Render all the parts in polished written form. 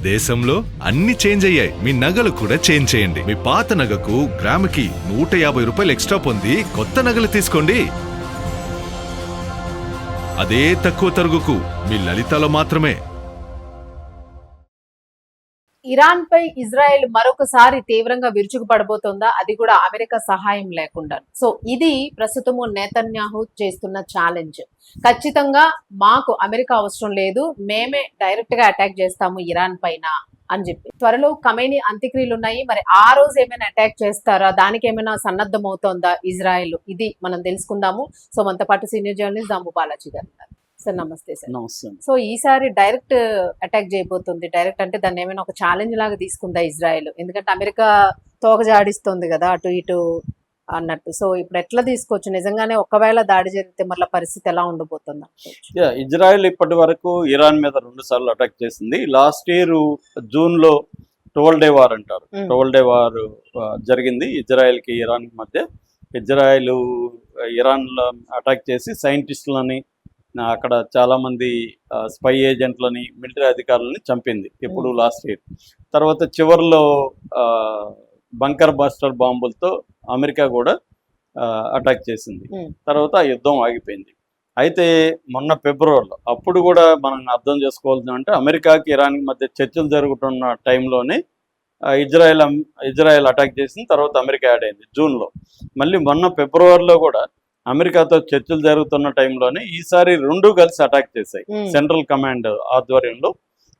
దేశంలో అన్ని చేంజ్ అయ్యాయి. మీ నగలు కూడా చేంజ్ చేయండి. మీ పాత నగకు గ్రాముకి 150 రూపాయలు ఎక్స్ట్రా పొంది కొత్త నగలు తీసుకోండి. అదే తక్కువ తరుగుకు మీ లలితలో మాత్రమే. ఇరాన్ పై ఇజ్రాయెల్ మరొకసారి తీవ్రంగా విరుచుకుపడబోతోందా, అది కూడా అమెరికా సహాయం లేకుండా? సో ఇది ప్రస్తుతము నెతన్యాహు చేస్తున్న ఛాలెంజ్. ఖచ్చితంగా మాకు అమెరికా అవసరం లేదు, మేమే డైరెక్ట్ గా అటాక్ చేస్తాము ఇరాన్ పైన అని చెప్పి. త్వరలో ఖమేనీ అంత్యక్రియలు ఉన్నాయి. మరి ఆ రోజు ఏమైనా అటాక్ చేస్తారా, దానికి ఏమైనా సన్నద్ధం అవుతోందా ఇజ్రాయెల్? ఇది మనం తెలుసుకుందాము. సో మనతో పాటు సీనియర్ జర్నలిస్ట్ దాము బాలాజీ గారు ఉన్నారు. సార్ నమస్తే సార్. నమస్తే. సో ఈసారి డైరెక్ట్ అటాక్ చేయబోతుంది. డైరెక్ట్ అంటే దాన్ని ఏమైనా ఒక ఛాలెంజ్ లాగా తీసుకుందా ఇజ్రాయెల్? ఎందుకంటే అమెరికా తోక జాడిస్తుంది కదా అటు ఇటు అన్నట్టు. సో ఇప్పుడు ఎట్లా తీసుకోవచ్చు? నిజంగానే ఒకవేళ దాడి జరిగితే మళ్ళీ పరిస్థితి ఎలా ఉండబోతుంది? ఇజ్రాయెల్ ఇప్పటి వరకు ఇరాన్ మీద 2 సార్లు అటాక్ చేసింది. లాస్ట్ ఇయర్ జూన్ లో 12 డే వార్ అంటారు, 12 డే వార్ జరిగింది ఇజ్రాయెల్ కి ఇరాన్ కి మధ్య. ఇజ్రాయెల్ ఇరాన్ లో అటాక్ చేసి సైంటిస్టులని, అక్కడ చాలా మంది స్పై ఏజెంట్లని, మిలిటరీ అధికారులని చంపింది ఎప్పుడు లాస్ట్ ఇయర్. తర్వాత చివరిలో బంకర్ బస్టర్ బాంబులతో అమెరికా కూడా అటాక్ చేసింది. తర్వాత ఆ యుద్ధం ఆగిపోయింది. అయితే మొన్న ఫిబ్రవరిలో అప్పుడు కూడా మనం అర్థం చేసుకోవాల్సింది అంటే అమెరికాకి ఇరాన్కి మధ్య చర్చలు జరుగుతున్న టైంలోనే ఇజ్రాయెల్ అటాక్ చేసింది. తర్వాత అమెరికా యాడ్ అయింది జూన్లో. మళ్ళీ మొన్న ఫిబ్రవరిలో కూడా అమెరికాతో చర్చలు జరుగుతున్న టైంలోనే ఈసారి 2 కలిసి అటాక్ చేశాయి. సెంట్రల్ కమాండ్ ఆధ్వర్యంలో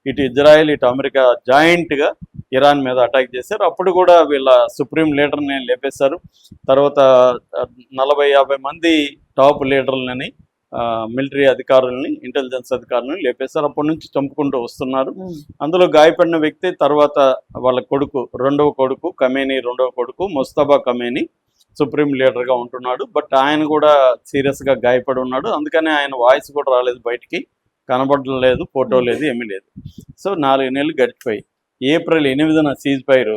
ఇటు ఇజ్రాయెల్ ఇటు అమెరికా జాయింట్ గా ఇరాన్ మీద అటాక్ చేశారు. అప్పుడు కూడా వీళ్ళ సుప్రీం లీడర్ని లేపేశారు. తర్వాత 40-50 మంది టాప్ లీడర్లని, మిలిటరీ అధికారులని, ఇంటెలిజెన్స్ అధికారులని లేపేశారు. అప్పటి నుంచి చంపుకుంటూ వస్తున్నారు. అందులో గాయపడిన వ్యక్తి తర్వాత వాళ్ళ కొడుకు, 2వ కొడుకు ఖమేనీ, 2వ కొడుకు ముస్తఫా ఖమేనీ సుప్రీం లీడర్గా ఉంటున్నాడు. బట్ ఆయన కూడా సీరియస్గా గాయపడి ఉన్నాడు. అందుకనే ఆయన వాయిస్ కూడా రాలేదు బయటికి, కనబడడం లేదు, ఫోటో లేదు, ఏమీ లేదు. సో 4 నెలలు గడిచిపోయి ఏప్రిల్ 8న సీజ్ ఫైర్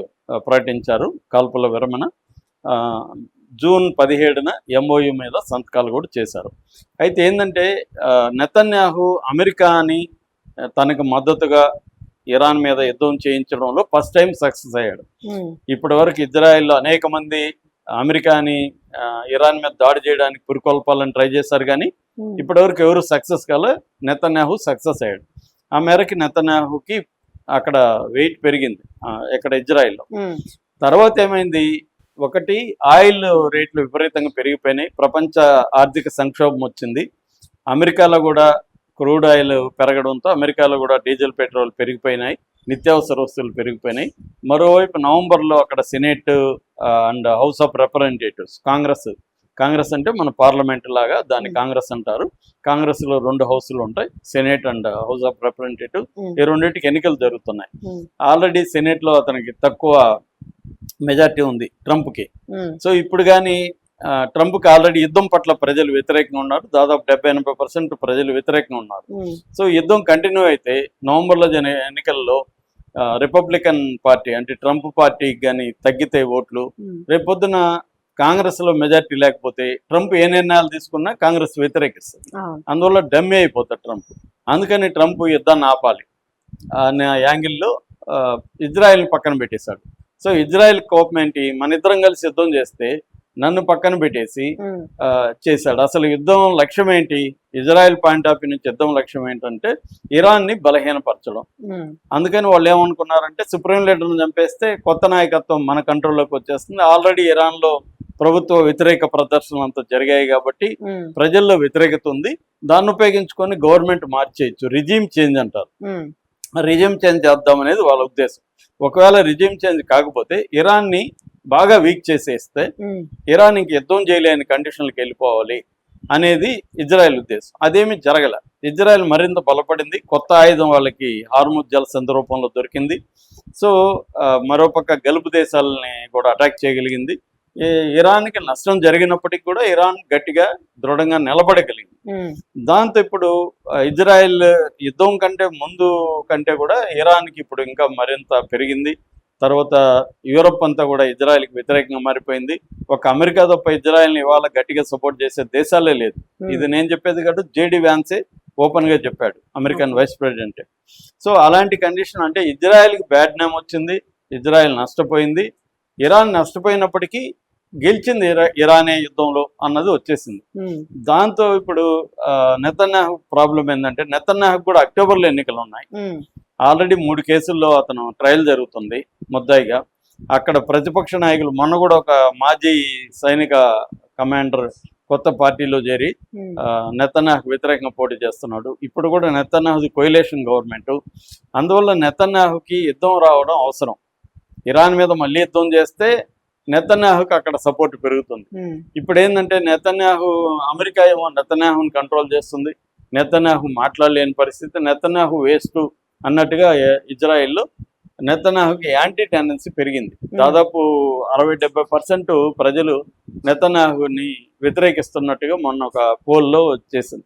ప్రకటించారు, కాల్పుల విరమణ. జూన్ 17న MOU మీద సంతకాలు కూడా చేశారు. అయితే ఏంటంటే నెతన్యాహు అమెరికాని తనకు మద్దతుగా ఇరాన్ మీద యుద్ధం చేయించడంలో ఫస్ట్ టైం సక్సెస్ అయ్యాడు. ఇప్పటి వరకు ఇజ్రాయెల్లో అనేక మంది అమెరికాని ఇరాన్ మీద దాడి చేయడానికి పురికొల్పాలని ట్రై చేశారు, కానీ ఇప్పటివరకు ఎవరు సక్సెస్ కాలే. నెతన్యాహు సక్సెస్ అయ్యాడు. ఆ మేరకు నెతన్యాహుకి అక్కడ వెయిట్ పెరిగింది ఇక్కడ ఇజ్రాయెల్లో. తర్వాత ఏమైంది, ఒకటి ఆయిల్ రేట్లు విపరీతంగా పెరిగిపోయినాయి, ప్రపంచ ఆర్థిక సంక్షోభం వచ్చింది. అమెరికాలో కూడా క్రూడ్ ఆయిల్ పెరగడంతో అమెరికాలో కూడా డీజిల్ పెట్రోల్ పెరిగిపోయినాయి, నిత్యావసర వస్తువులు పెరిగిపోయినాయి. మరోవైపు నవంబర్లో అక్కడ senate and house of representatives, Congress అంటే మన పార్లమెంట్ లాగా దాన్ని కాంగ్రెస్ అంటారు. కాంగ్రెస్ లో 2 హౌస్లు ఉంటాయి, senate and house of representative. ఈ రెండింటికి ఎన్నికలు జరుగుతున్నాయి. ఆల్రెడీ సెనేట్ లో అతనికి తక్కువ మెజార్టీ ఉంది ట్రంప్కి. సో ఇప్పుడు కానీ ట్రంప్కి ఆల్రెడీ యుద్ధం పట్ల ప్రజలు వ్యతిరేకంగా ఉన్నారు. దాదాపు 70-80% ప్రజలు వ్యతిరేకంగా ఉన్నారు. సో యుద్ధం కంటిన్యూ అయితే నవంబర్లో ఎన్నికల్లో రిపబ్లికన్ పార్టీ అంటే ట్రంప్ పార్టీకి కానీ తగ్గితే ఓట్లు, రేపొద్దున కాంగ్రెస్ లో మెజార్టీ లేకపోతే ట్రంప్ ఏ నిర్ణయాలు తీసుకున్నా కాంగ్రెస్ వ్యతిరేకిస్తుంది. అందువల్ల డమ్మీ అయిపోతాడు ట్రంప్. అందుకని ట్రంప్ యుద్ధాన్ని ఆపాలి అనే యాంగిల్లో ఇజ్రాయెల్ పక్కన పెట్టేశాడు. సో ఇజ్రాయెల్ కోపం ఏంటి, మన ఇద్దరం కలిసి యుద్ధం చేస్తే నన్ను పక్కన పెట్టేసి చేశాడు. అసలు యుద్ధం లక్ష్యం ఏంటి, ఇజ్రాయెల్ పాయింట్ ఆఫ్ వ్యూ నుంచి యుద్ధం లక్ష్యం ఏంటంటే ఇరాన్ని బలహీనపరచడం. అందుకని వాళ్ళు ఏమనుకున్నారంటే సుప్రీం లీడర్ని చంపేస్తే కొత్త నాయకత్వం మన కంట్రోల్లోకి వచ్చేస్తుంది. ఆల్రెడీ ఇరాన్లో ప్రభుత్వ వ్యతిరేక ప్రదర్శనలు అంతా జరిగాయి కాబట్టి ప్రజల్లో వ్యతిరేకత ఉంది. దాన్ని ఉపయోగించుకొని గవర్నమెంట్ మార్చేయచ్చు, రిజీమ్ చేంజ్ అంటారు. రిజీమ్ చేంజ్ చేద్దామనేది వాళ్ళ ఉద్దేశం. ఒకవేళ రిజీమ్ చేంజ్ కాకపోతే ఇరాన్ని బాగా వీక్ చేసేస్తే ఇరాన్ ఇంక యుద్ధం చేయలేని కండిషన్లకు వెళ్ళిపోవాలి అనేది ఇజ్రాయెల్ ఉద్దేశం. అదేమీ జరగల. ఇజ్రాయెల్ మరింత బలపడింది. కొత్త ఆయుధం వాళ్ళకి హార్ముజ్ జలసంధి రూపంలో దొరికింది. సో మరోపక్క గల్ఫ్ దేశాలని కూడా అటాక్ చేయగలిగింది. ఇరాన్కి నష్టం జరిగినప్పటికీ కూడా ఇరాన్ గట్టిగా దృఢంగా నిలబడగలిగింది. దాంతో ఇప్పుడు ఇజ్రాయెల్ యుద్ధం కంటే ముందు కంటే కూడా ఇరాన్కి ఇప్పుడు ఇంకా మరింత పెరిగింది. తర్వాత యూరప్ అంతా కూడా ఇజ్రాయెల్కి వ్యతిరేకంగా మారిపోయింది. ఒక అమెరికా తప్ప ఇజ్రాయెల్ని ఇవాళ గట్టిగా సపోర్ట్ చేసే దేశాలే లేదు. ఇది నేను చెప్పేది కాదు, జేడి వ్యాన్సే ఓపెన్ గా చెప్పాడు అమెరికన్ వైస్ ప్రెసిడెంట్. సో అలాంటి కండిషన్ అంటే ఇజ్రాయెల్కి బ్యాడ్ నేమ్ వచ్చింది, ఇజ్రాయెల్ నష్టపోయింది, ఇరాన్ నష్టపోయినప్పటికీ గెలిచింది ఇరానే యుద్ధంలో అన్నది వచ్చేసింది. దాంతో ఇప్పుడు నెతన్యాహు ప్రాబ్లం ఏంటంటే నెతన్యాహు కూడా అక్టోబర్లో ఎన్నికలు ఉన్నాయి. ఆల్రెడీ 3 కేసుల్లో అతను ట్రయల్ జరుగుతుంది ముద్దాయిగా. అక్కడ ప్రతిపక్ష నాయకులు మొన్న కూడా ఒక మాజీ సైనిక కమాండర్ కొత్త పార్టీలో చేరి నెతన్యాహుకు వ్యతిరేకంగా పోటీ చేస్తున్నాడు. ఇప్పుడు కూడా నెతన్యాహుది కోయిలేషన్ గవర్నమెంట్. అందువల్ల నెతన్యాహుకి యుద్ధం రావడం అవసరం. ఇరాన్ మీద మళ్ళీ యుద్ధం చేస్తే నెతన్యాహుకి అక్కడ సపోర్ట్ పెరుగుతుంది. ఇప్పుడు ఏంటంటే నెతన్యాహు అమెరికా ఏమో నెతన్యాహుని కంట్రోల్ చేస్తుంది, నెతన్యాహు మాట్లాడలేని పరిస్థితి, నెతన్యాహు వేస్ట్ అన్నట్టుగా ఇజ్రాయెల్లో నెతన్యాహుకి యాంటీ టెండెన్సీ పెరిగింది. దాదాపు 60-70% ప్రజలు నెతన్యాహుని వ్యతిరేకిస్తున్నట్టుగా మొన్న ఒక పోల్లో వచ్చేసింది.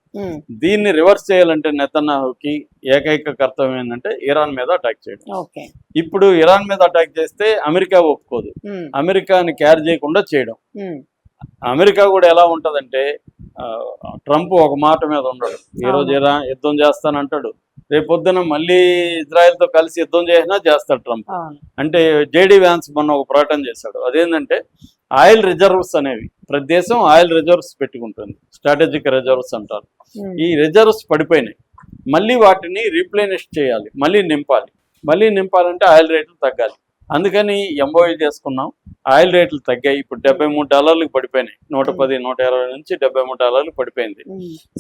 దీన్ని రివర్స్ చేయాలంటే నెతన్యాహుకి ఏకైక కర్తవ్యం ఏంటంటే ఇరాన్ మీద అటాక్ చేయడం. ఇప్పుడు ఇరాన్ మీద అటాక్ చేస్తే అమెరికా ఒప్పుకోదు, అమెరికాని క్యార్ చేయకుండా చేయడం. అమెరికా కూడా ఎలా ఉంటదంటే ట్రంప్ ఒక మాట మీద ఉండడు. ఈరోజు ఇరాన్ యుద్ధం చేస్తానంటాడు, రేపొద్దున మళ్ళీ ఇజ్రాయెల్తో కలిసి యుద్ధం చేసినా చేస్తాడు ట్రంప్. అంటే జేడీ వ్యాన్స్ మొన్న ఒక ప్రకటన చేశాడు. అదేంటంటే ఆయిల్ రిజర్వ్స్ అనేవి ప్రతి దేశం ఆయిల్ రిజర్వ్స్ పెట్టుకుంటుంది, స్ట్రాటజిక్ రిజర్వ్స్ అంటారు. ఈ రిజర్వ్స్ పడిపోయినాయి, మళ్ళీ వాటిని రీప్లేనిష్ చేయాలి, మళ్ళీ నింపాలంటే ఆయిల్ రేట్లు తగ్గాలి. అందుకని ఎంఓయూ చేసుకున్నాం, ఆయిల్ రేట్లు తగ్గాయి. ఇప్పుడు $73 పడిపోయినాయి, 110-120 నుంచి $73 పడిపోయింది.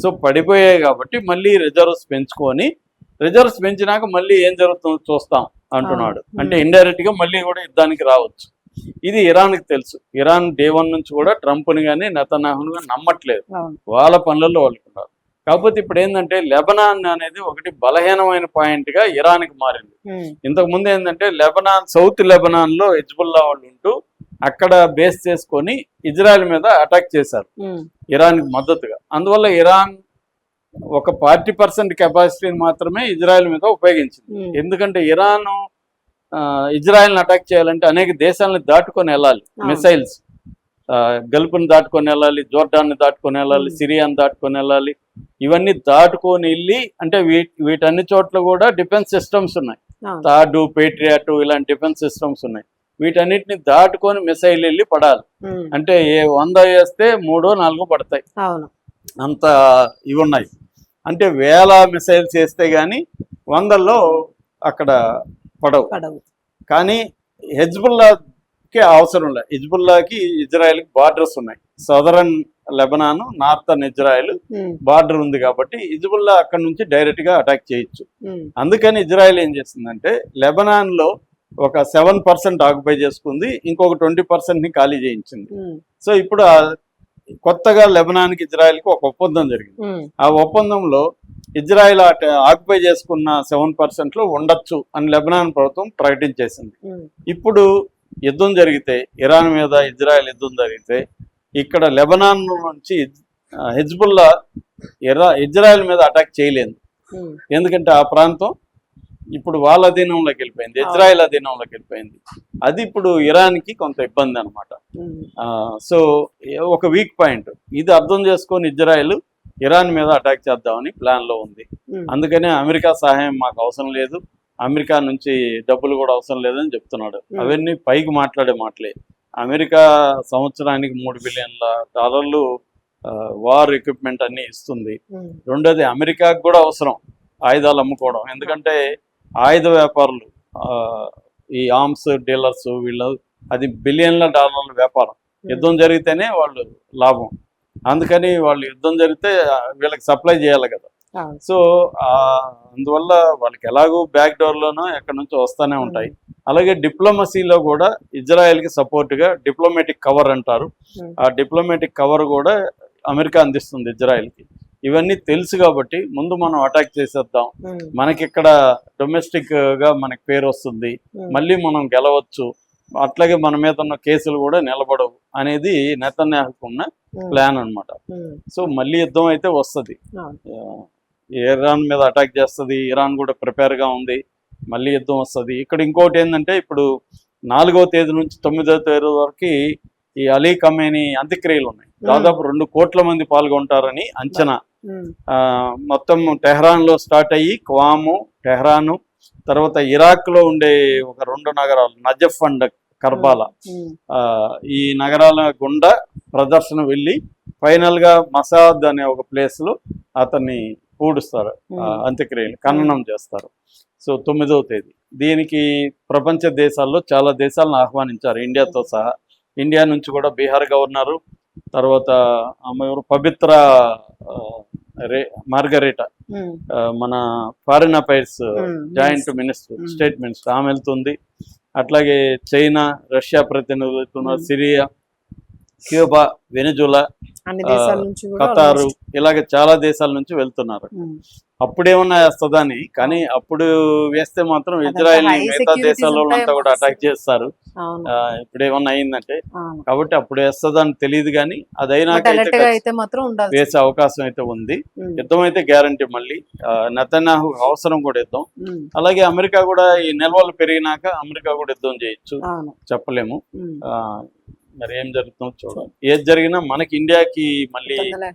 సో పడిపోయాయి కాబట్టి మళ్ళీ రిజర్వ్స్ పెంచుకొని, రిజర్వ్స్ పెంచినాక మళ్ళీ ఏం జరుగుతుందో చూస్తాం అంటున్నాడు. అంటే ఇండైరెక్ట్ గా మళ్ళీ కూడా యుద్ధానికి రావచ్చు. ఇది ఇరాన్కి తెలుసు. ఇరాన్ డే 1 నుంచి కూడా ట్రంప్ని కానీ నెతన్యాహుని కానీ నమ్మట్లేదు, వాళ్ళ పనులలో వాళ్ళుకున్నారు. కాకపోతే ఇప్పుడు ఏంటంటే లెబనాన్ అనేది ఒకటి బలహీనమైన పాయింట్ గా ఇరాన్కి మారింది. ఇంతకు ముందు ఏంటంటే సౌత్ లెబనాన్ లో హిజ్బుల్లా వాళ్ళు ఉంటూ అక్కడ బేస్ చేసుకొని ఇజ్రాయెల్ మీద అటాక్ చేశారు ఇరాన్కి మద్దతుగా. అందువల్ల ఇరాన్ ఒక 40% కెపాసిటీని మాత్రమే ఇజ్రాయెల్ మీద ఉపయోగించింది. ఎందుకంటే ఇరాన్ ఇజ్రాయెల్ని అటాక్ చేయాలంటే అనేక దేశాలను దాటుకొని వెళ్ళాలి, మిసైల్స్ గల్ఫ్ని దాటుకొని వెళ్ళాలి, జోర్డాన్ని దాటుకొని వెళ్ళాలి, సిరియాని దాటుకొని వెళ్ళాలి. ఇవన్నీ దాటుకొని వెళ్ళి అంటే వీటన్ని చోట్ల కూడా డిఫెన్స్ సిస్టమ్స్ ఉన్నాయి, థాడ్, పేట్రియాట్ ఇలాంటి డిఫెన్స్ సిస్టమ్స్ ఉన్నాయి. వీటన్నిటిని దాటుకొని మిసైల్ వెళ్ళి పడాలి. అంటే 100 వేస్తే 3-4 పడతాయి, అంత ఇవి ఉన్నాయి. అంటే 1000 మిసైల్స్ వేస్తే గానీ 100లో అక్కడ పడవు. కానీ హెజ్బుల్లాకి అవసరం లేదు. హెజ్బుల్లాకి ఇజ్రాయెల్కి బార్డర్స్ ఉన్నాయి. Southern Lebanon, northern Israel border ఉంది కాబట్టి హిజ్బుల్లా అక్కడ నుంచి డైరెక్ట్ గా అటాక్ చేయొచ్చు. అందుకని ఇజ్రాయెల్ ఏం చేసిందంటే లెబనాన్ లో ఒక 7% ఆక్యుపై చేసుకుంది, ఇంకొక 20%ని ఖాళీ చేయించింది. సో ఇప్పుడు కొత్తగా లెబనాన్కి ఇజ్రాయెల్కి ఒక ఒప్పందం జరిగింది. ఆ ఒప్పందంలో ఇజ్రాయెల్ ఆక్యుపై చేసుకున్న 7%లో ఉండొచ్చు అని లెబనాన్ ప్రభుత్వం ప్రకటించేసింది. ఇప్పుడు యుద్ధం జరిగితే, ఇరాన్ మీద ఇజ్రాయెల్ యుద్ధం జరిగితే ఇక్కడ లెబనాన్ నుంచి హిజ్బుల్లా ఇజ్రాయెల్ మీద అటాక్ చేయలేదు. ఎందుకంటే ఆ ప్రాంతం ఇప్పుడు వాళ్ళ అధీనంలోకి వెళ్ళిపోయింది, ఇజ్రాయెల్ అధీనంలోకి వెళ్ళిపోయింది. అది ఇప్పుడు ఇరాన్కి కొంత ఇబ్బంది అనమాట. సో ఒక వీక్ పాయింట్ ఇది అర్థం చేసుకొని ఇజ్రాయెల్ ఇరాన్ మీద అటాక్ చేద్దామని ప్లాన్లో ఉంది. అందుకనే అమెరికా సహాయం మాకు అవసరం లేదు, అమెరికా నుంచి డబ్బులు కూడా అవసరం లేదని చెప్తున్నాడు. అవన్నీ పైకి మాట్లాడే మాటలే. అమెరికా సంవత్సరానికి $3 బిలియన్ వార్ ఎక్విప్మెంట్ అన్ని ఇస్తుంది. రెండోది అమెరికాకు కూడా అవసరం ఆయుధాలు అమ్ముకోవడం. ఎందుకంటే ఆయుధ వ్యాపారులు, ఈ ఆర్మ్స్ డీలర్స్ వీళ్ళు, అది బిలియన్ల డాలర్ల వ్యాపారం. యుద్ధం జరిగితేనే వాళ్ళు లాభం. అందుకని వాళ్ళు యుద్ధం జరిగితే వీళ్ళకి సప్లై చేయాలి కదా. సో అందువల్ల వాళ్ళకి ఎలాగో బ్యాక్ డోర్లోనో ఎక్కడి నుంచో వస్తూనే ఉంటాయి. అలాగే డిప్లొమసీలో కూడా ఇజ్రాయెల్కి సపోర్ట్గా డిప్లొమాటిక్ కవర్ అంటారు, ఆ డిప్లొమాటిక్ కవర్ కూడా అమెరికా అందిస్తుంది ఇజ్రాయెల్కి. ఇవన్నీ తెలుసు కాబట్టి ముందు మనం అటాక్ చేసేద్దాం, మనకి ఇక్కడ డొమెస్టిక్ గా మనకి పేరు వస్తుంది, మళ్ళీ మనం గెలవచ్చు, అట్లాగే మన మీద ఉన్న కేసులు కూడా నిలబడవు అనేది నెతన్యాహుకు ఉన్న ప్లాన్ అన్నమాట. సో మళ్ళీ యుద్ధం అయితే వస్తుంది, ఇరాన్ మీద అటాక్ చేస్తుంది, ఇరాన్ కూడా ప్రిపేర్ గా ఉంది, మళ్ళీ యుద్ధం వస్తుంది. ఇక్కడ ఇంకోటి ఏంటంటే ఇప్పుడు 4వ తేదీ నుంచి 9వ తేదీ వరకు ఈ అలీ ఖమేనీ అంత్యక్రియలు ఉన్నాయి. దాదాపు 2 కోట్ల మంది పాల్గొంటారని అంచనా. ఉమ్, మొత్తం టెహ్రాన్లో స్టార్ట్ అయ్యి క్వాము, టెహ్రాను, తర్వాత ఇరాక్లో ఉండే ఒక 2 నగరాలు నజఫ్ అండ్ కర్బాలా, ఉమ్, ఈ నగరాల గుండా ప్రదర్శన వెళ్ళి ఫైనల్గా మసాద్ అనే ఒక ప్లేస్లో అతన్ని పూడుస్తారు, అంత్యక్రియలు ఖననం చేస్తారు. సో 9వ తేదీ దీనికి ప్రపంచ దేశాల్లో చాలా దేశాలను ఆహ్వానించారు, ఇండియాతో సహా. ఇండియా నుంచి కూడా బీహార్ గవర్నరు, తర్వాత ఆమె ఎవరు పవిత్ర మార్గరేటా, ఉమ్, మన foreign affairs joint minister. Minister, state minister, ఆమె వెళ్తుంది. అట్లాగే చైనా, రష్యా ప్రతినిధులు వెళ్తున్నారు, సిరియా, క్యూబా, వెనిజులా, అన్ని దేశాల నుంచి కూడా ఖతారు, almost. ఇలాగ చాలా దేశాల నుంచి వెళ్తున్నారు. ఉమ్, అప్పుడేమన్నా వేస్తుందని, కానీ అప్పుడు వేస్తే మాత్రం అదంతా ఇజ్రాయెల్ high మిగతా securities దేశాల వాళ్ళంతా ఉంటాయేమో కూడా అటాక్ అసలు. చేస్తారు. అవును, ఇప్పుడేమన్నా అయిందంటే, అవును. కాబట్టి అప్పుడు వేస్తుందని తెలియదు, కానీ బట్ అదైనాక అలర్ట్ గా అయితే మాత్రం ఉండాలి. వేసే అవకాశం అయితే ఉంది. యుద్ధం అయితే గ్యారంటీ. మళ్ళీ నెతన్యాహు అవసరం కూడా యుద్ధం. అలాగే అమెరికా కూడా ఈ నిల్వలు పెరిగినాక అమెరికా కూడా యుద్ధం చేయొచ్చు, అవును. చెప్పలేము. ఉమ్, ఆ, మరి ఏం జరుగుతుందో చూడాలి. ఏది జరిగినా మనకి ఇండియాకి మళ్ళీ తొందరలే.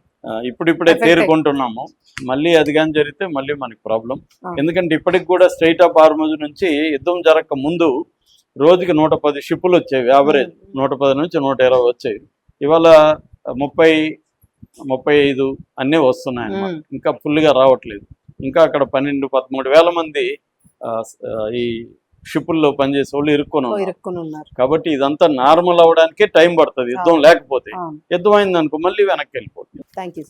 ఇప్పుడిప్పుడే Affect తేరుకుంటున్నాము. మళ్ళీ అది కానీ జరిగితే మళ్ళీ మనకి ప్రాబ్లం. ఆ. ఎందుకంటే ఇప్పటికి కూడా స్ట్రైట్ ఆఫ్ హార్మజ్ నుంచి యుద్ధం జరగక ముందు రోజుకి 110 షిప్పులు వచ్చేవి, యావరేజ్ 110 నుంచి 120 వచ్చేవి. ఇవాళ 30-35 అన్నీ వస్తున్నాయి అన్నమాట. ఇంకా ఫుల్గా రావట్లేదు. ఇంకా అక్కడ 12-13 వేల మంది ఈ షిప్పుల్లో పనిచేసే వాళ్ళు ఇరుక్కొని ఉన్నారు. ఇరుక్కుని ఉన్నారు. కాబట్టి ఇదంతా నార్మల్ అవడానికే టైం పడుతుంది యుద్ధం లేకపోతే. అవును. యుద్ధం అయిందనుకో మళ్ళీ వెనక్కి వెళ్ళిపోతుంది. Thank you.